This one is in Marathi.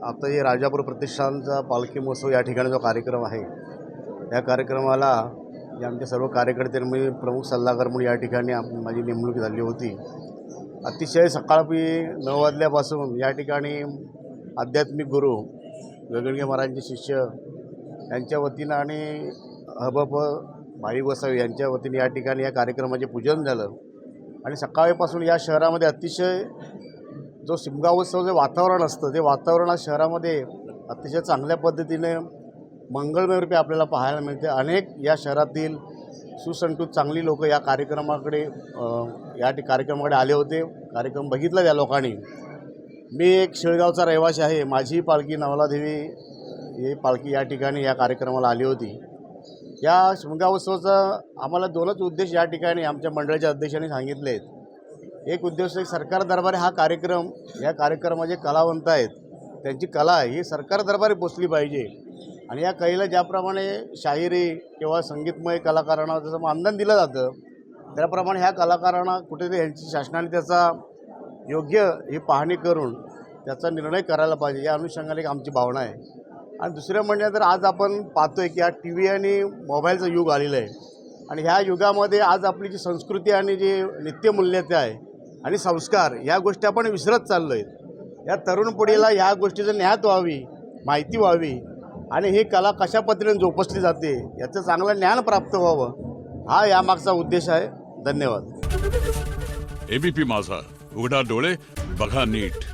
आता हे राजापूर प्रतिष्ठानचा पालखी महोत्सव या ठिकाणी जो कार्यक्रम आहे, या कार्यक्रमाला जे आमचे सर्व कार्यकर्त्यांनी प्रमुख सल्लागार म्हणून या ठिकाणी माझी नेमणूक झाली होती। अतिशय सकाळी 9 वाजल्यापासून या ठिकाणी आध्यात्मिक गुरु गगनगे महाराजांचे शिष्य यांच्या वतीनं आणि हबप भाई गोसावी यांच्या वतीने या ठिकाणी या कार्यक्रमाचे पूजन झालं आणि सकाळपासून या शहरामध्ये अतिशय जो शिमगा उत्सवाचं वातावरण असतं ते वातावरण शहरामध्ये अतिशय चांगल्या पद्धतीने मंगळमय रूपी आपल्याला पाहायला मिळते। अनेक या शहरातील सुसंस्कृत चांगली लोक या कार्यक्रमाकडे आले होते। कार्यक्रम बघितला त्या लोकांनी। मी एक शेळगावचा रहिवासी आहे। माझी पालखी नवलादेवी ही पालखी या ठिकाणी या कार्यक्रमाला आली होती। या शिमगा उत्सवाचा आम्हाला दोनच उद्देश या ठिकाणी आमच्या मंडळाच्या अध्यक्षांनी सांगितले आहेत। एक उद्देश सरकार दरबारी हा कार्यक्रम, या कार्यक्रमाचे कलावंत आहेत त्यांची कला ही सरकार दरबारी पोचली पाहिजे आणि या कलेला ज्याप्रमाणे शाहिरी किंवा संगीतमय कलाकारांना जसं मानधन दिलं जातं त्याप्रमाणे ह्या कलाकारांना कुठेतरी यांची शासनाने त्याचा योग्य ही पाहणी करून त्याचा निर्णय करायला पाहिजे, या अनुषंगाने आमची भावना आहे। आणि दुसरं म्हणजे तर आज आपण पाहतोय की हा टी व्ही आणि मोबाईलचं युग आलेलं आहे आणि ह्या युगामध्ये आज आपली जी संस्कृती आणि जी नित्यमूल्यता आहे आणि संस्कार या गोष्टी आपण विसरत चाललो आहे। या तरुण पिढीला ह्या गोष्टीचं ज्ञात व्हावी, माहिती व्हावी आणि ही कला कशा पद्धतीने जोपासली जाते याचं चांगलं ज्ञान प्राप्त व्हावं, हा यामागचा उद्देश आहे। धन्यवाद। एबीपी माझा, उघडा डोळे बघा नीट।